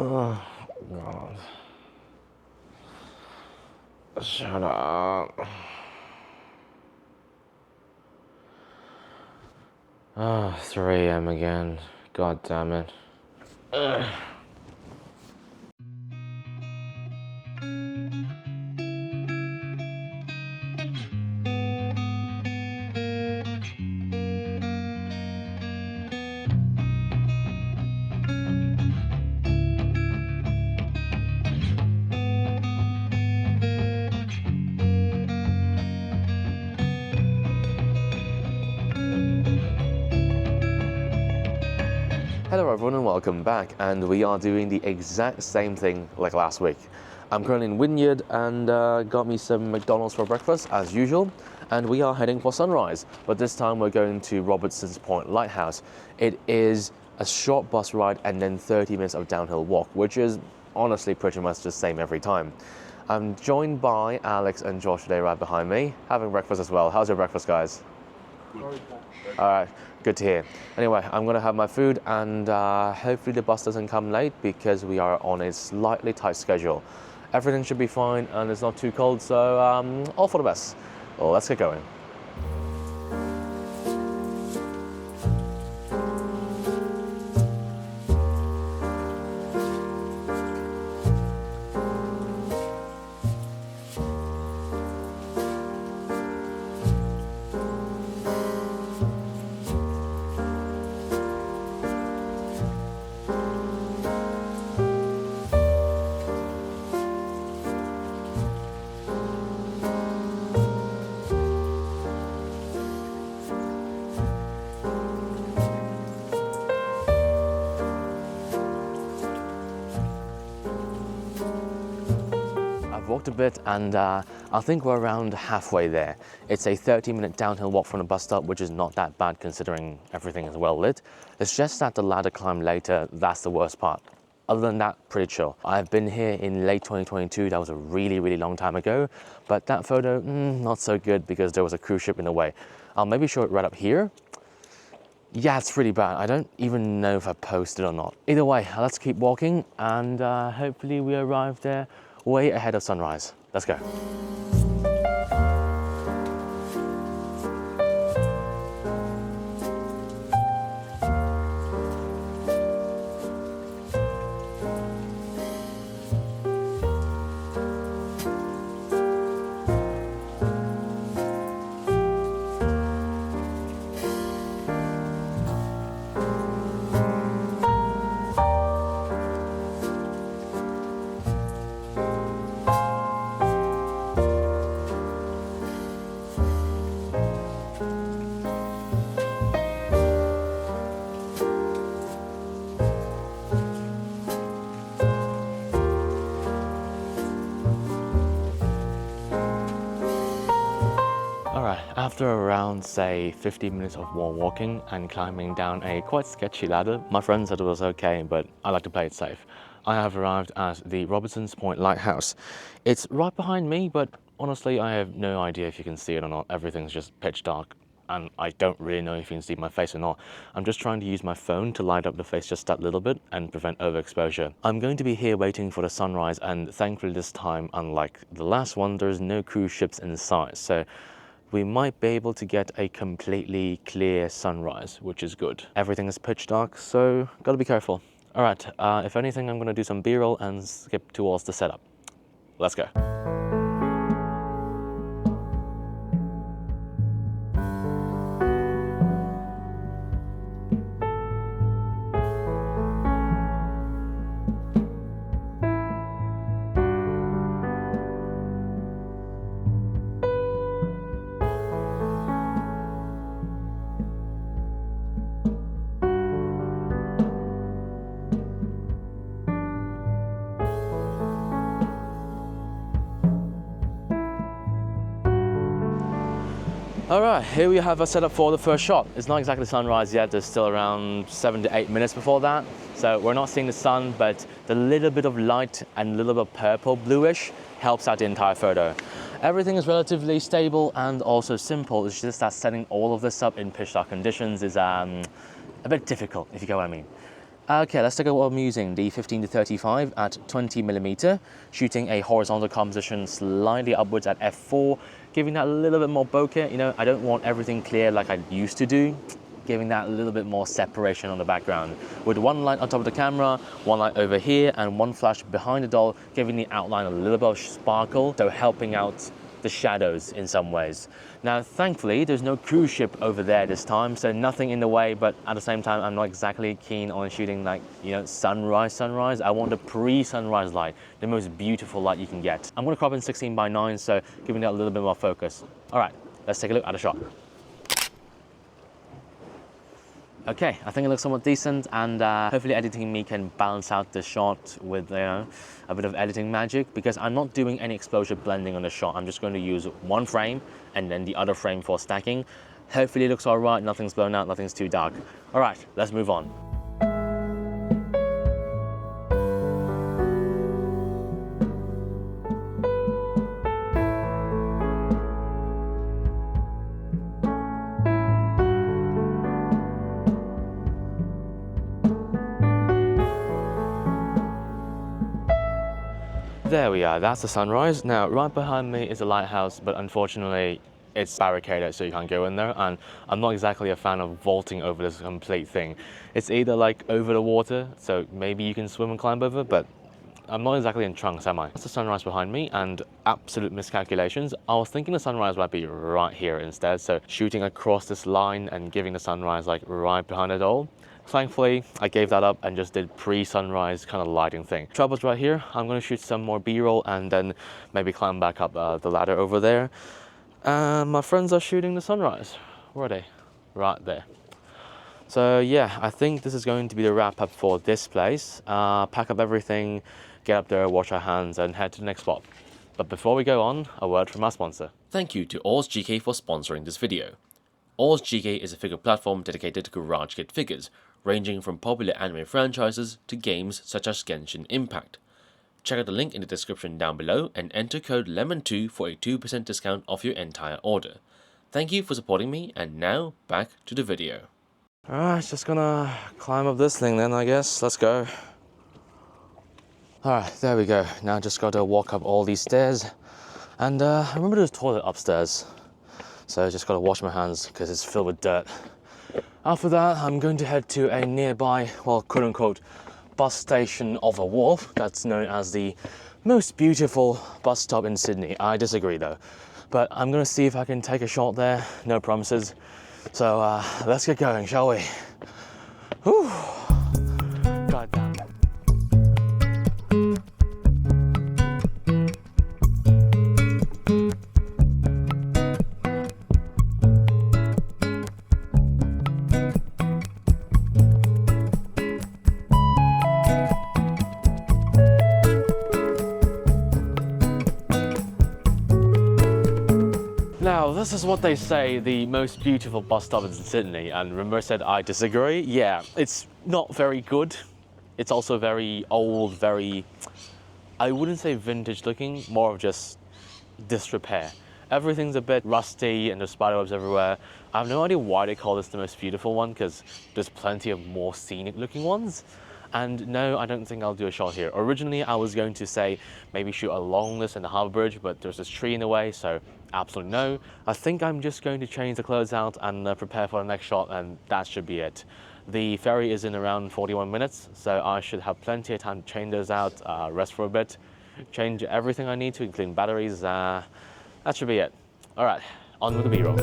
Oh, God. Shut up. Oh, 3 AM again. God damn it. Ugh. Hello everyone and welcome back, and we are doing the exact same thing like last week. I'm currently in Wynyard and got me some McDonald's for breakfast as usual, and we are heading for sunrise, but this time we're going to Robertson's Point Lighthouse. It is a short bus ride and then 30 minutes of downhill walk, which is honestly pretty much the same every time. I'm joined by Alex and Josh today right behind me, having breakfast as well. How's your breakfast, guys? Good. All right, good to hear. Anyway, I'm gonna have my food and hopefully the bus doesn't come late because we are on a slightly tight schedule. Everything should be fine and it's not too cold, so all for the best. Well, let's get going. Walked a bit and I think we're around halfway there. It's a 30-minute downhill walk from the bus stop, which is not that bad considering everything is well lit. It's just that the ladder climb later, that's the worst part. Other than that, pretty chill. I've been here in late 2022, that was a really long time ago, but that photo, not so good because there was a cruise ship in the way. I'll maybe show it right up here. Yeah, it's pretty bad. I don't even know if I posted or not. Either way, let's keep walking and hopefully we arrive there way ahead of sunrise. Let's go. After around, say, 15 minutes of more walking and climbing down a quite sketchy ladder, my friend said it was okay, but I like to play it safe. I have arrived at the Robertson's Point Lighthouse. It's right behind me, but honestly, I have no idea if you can see it or not. Everything's just pitch dark, and I don't really know if you can see my face or not. I'm just trying to use my phone to light up the face just that little bit and prevent overexposure. I'm going to be here waiting for the sunrise, and thankfully this time, unlike the last one, there's no cruise ships in sight, so we might be able to get a completely clear sunrise, which is good. Everything is pitch dark, so gotta be careful. All right, if anything, I'm gonna do some B-roll and skip towards the setup. Let's go. All right, here we have a setup for the first shot. It's not exactly sunrise yet, there's still around 7 to 8 minutes before that. So we're not seeing the sun, but the little bit of light and a little bit of purple bluish helps out the entire photo. Everything is relatively stable and also simple. It's just that setting all of this up in pitch dark conditions is a bit difficult, if you get what I mean. Okay, let's take a look at what I'm using. The 15-35 at 20mm, shooting a horizontal composition slightly upwards at f4, giving that a little bit more bokeh. You know, I don't want everything clear like I used to do, giving that a little bit more separation on the background. With one light on top of the camera, one light over here, and one flash behind the doll, giving the outline a little bit of sparkle, so helping out the shadows in some ways. Now, thankfully, there's no cruise ship over there this time, so nothing in the way, but at the same time, I'm not exactly keen on shooting like, you know, sunrise. I want the pre-sunrise light, the most beautiful light you can get. I'm gonna crop in 16:9, so giving that a little bit more focus. All right, let's take a look at the shot. Okay, I think it looks somewhat decent, and hopefully editing me can balance out the shot with, you know, a bit of editing magic, because I'm not doing any exposure blending on the shot. I'm just going to use one frame and then the other frame for stacking. Hopefully it looks all right, nothing's blown out, nothing's too dark. All right, let's move on. There we are, that's the sunrise. Now, right behind me is a lighthouse, but unfortunately, it's barricaded, so you can't go in there, and I'm not exactly a fan of vaulting over this complete thing. It's either like over the water, so maybe you can swim and climb over, but I'm not exactly in trunks, am I? That's the sunrise behind me, and absolute miscalculations. I was thinking the sunrise might be right here instead, so shooting across this line and giving the sunrise like right behind it all. Thankfully, I gave that up and just did pre-sunrise kind of lighting thing. Trouble's right here. I'm going to shoot some more B-roll and then maybe climb back up the ladder over there. And my friends are shooting the sunrise. Where are they? Right there. So yeah, I think this is going to be the wrap up for this place. Pack up everything, get up there, wash our hands, and head to the next spot. But before we go on, a word from our sponsor. Thank you to Oz GK for sponsoring this video. Oz GK is a figure platform dedicated to garage kit figures, ranging from popular anime franchises to games such as Genshin Impact. Check out the link in the description down below and enter code LEMON2 for a 2% discount off your entire order. Thank you for supporting me, and now back to the video. Alright, just gonna climb up this thing then, I guess. Let's go. Alright, there we go. Now just gotta walk up all these stairs. And I remember there's a toilet upstairs. So I just gotta wash my hands because it's filled with dirt. After that, I'm going to head to a nearby, well, quote-unquote, bus station of a wharf that's known as the most beautiful bus stop in Sydney. I disagree though, but I'm gonna see if I can take a shot there. No promises. So let's get going, shall we? Whew. God damn. Now, this is what they say, the most beautiful bus stop is in Sydney, and Rimmer said I disagree. Yeah, it's not very good. It's also very old, very, I wouldn't say vintage looking, more of just disrepair. Everything's a bit rusty and there's spiderwebs everywhere. I have no idea why they call this the most beautiful one, because there's plenty of more scenic looking ones. And no, I don't think I'll do a shot here. Originally, I was going to say maybe shoot along this in the harbour bridge, but there's this tree in the way, so absolutely no. I think I'm just going to change the clothes out and prepare for the next shot, and that should be it. The ferry is in around 41 minutes, so I should have plenty of time to change those out, rest for a bit, change everything I need to, including batteries. That should be it. All right, on with the B-roll.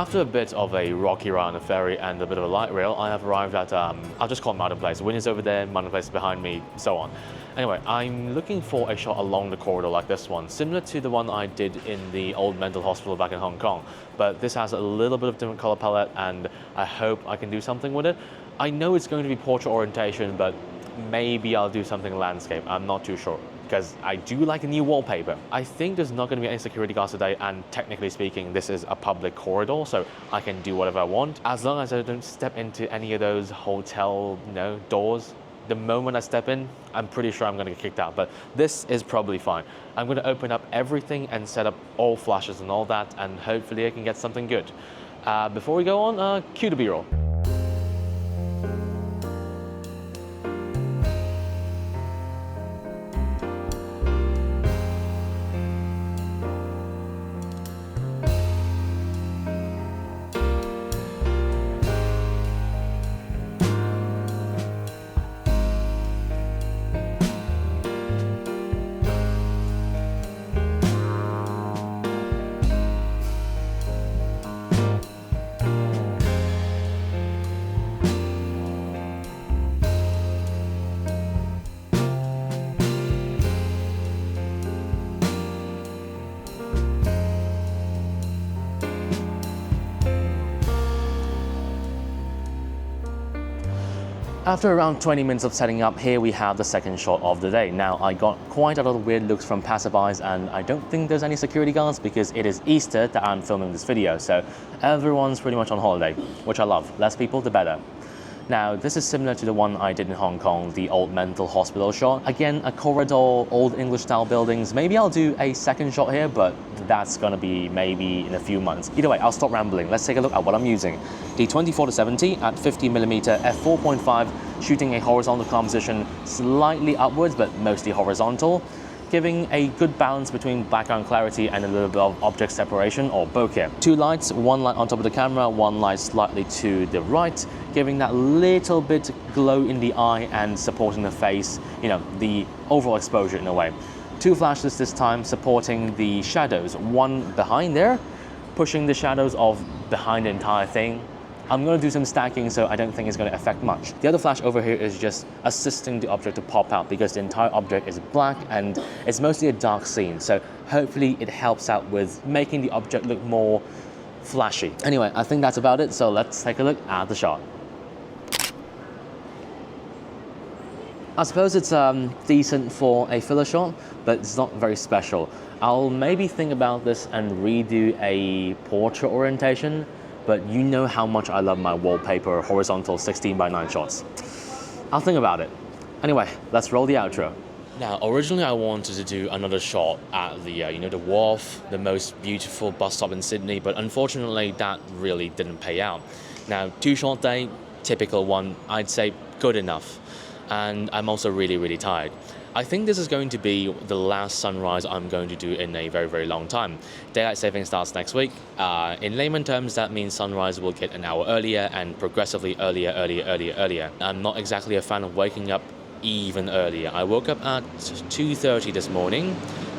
After a bit of a rocky ride on the ferry and a bit of a light rail, I have arrived at, I'll just call it Mountain Place. Wind is over there, Mountain Place is behind me, so on. Anyway, I'm looking for a shot along the corridor like this one, similar to the one I did in the old mental hospital back in Hong Kong. But this has a little bit of different color palette and I hope I can do something with it. I know it's going to be portrait orientation, but maybe I'll do something landscape. I'm not too sure, because I do like a new wallpaper. I think there's not going to be any security guards today, and technically speaking, this is a public corridor, so I can do whatever I want. As long as I don't step into any of those hotel, doors. The moment I step in, I'm pretty sure I'm going to get kicked out, but this is probably fine. I'm going to open up everything and set up all flashes and all that, and hopefully I can get something good. Before we go on, cue the B-roll. After around 20 minutes of setting up, here we have the second shot of the day. Now, I got quite a lot of weird looks from passerbys, and I don't think there's any security guards because it is Easter that I'm filming this video, so everyone's pretty much on holiday, which I love. Less people, the better. Now, this is similar to the one I did in Hong Kong, the old mental hospital shot. Again, a corridor, old English style buildings. Maybe I'll do a second shot here, but that's gonna be maybe in a few months. Either way, I'll stop rambling. Let's take a look at what I'm using. The 24-70 at 50mm f4.5, shooting a horizontal composition slightly upwards, but mostly horizontal, giving a good balance between background clarity and a little bit of object separation or bokeh. Two lights, one light on top of the camera, one light slightly to the right, giving that little bit glow in the eye and supporting the face, the overall exposure in a way. Two flashes this time supporting the shadows, one behind there, pushing the shadows of behind the entire thing. I'm going to do some stacking, so I don't think it's going to affect much. The other flash over here is just assisting the object to pop out because the entire object is black and it's mostly a dark scene. So hopefully it helps out with making the object look more flashy. Anyway, I think that's about it. So let's take a look at the shot. I suppose it's decent for a filler shot, but it's not very special. I'll maybe think about this and redo a portrait orientation, but you know how much I love my wallpaper horizontal 16:9 shots. I'll think about it. Anyway, let's roll the outro. Now, originally I wanted to do another shot at the, the wharf, the most beautiful bus stop in Sydney, but unfortunately that really didn't pay out. Now, two-shot day, typical one, I'd say good enough. And I'm also really, really tired. I think this is going to be the last sunrise I'm going to do in a very, very long time. Daylight saving starts next week. In layman terms, that means sunrise will get an hour earlier and progressively earlier. I'm not exactly a fan of waking up even earlier. I woke up at 2:30 this morning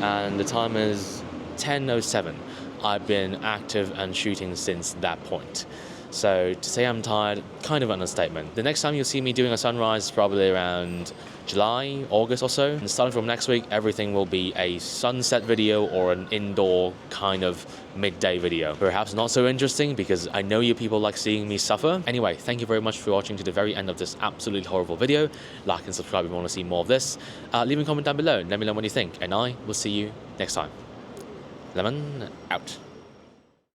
and the time is 10:07. I've been active and shooting since that point. So to say I'm tired, kind of an understatement. The next time you'll see me doing a sunrise is probably around July, August or so. And starting from next week, everything will be a sunset video or an indoor kind of midday video. Perhaps not so interesting because I know you people like seeing me suffer. Anyway, thank you very much for watching to the very end of this absolutely horrible video. Like and subscribe if you want to see more of this. Leave a comment down below and let me know what you think. And I will see you next time. Lemon out.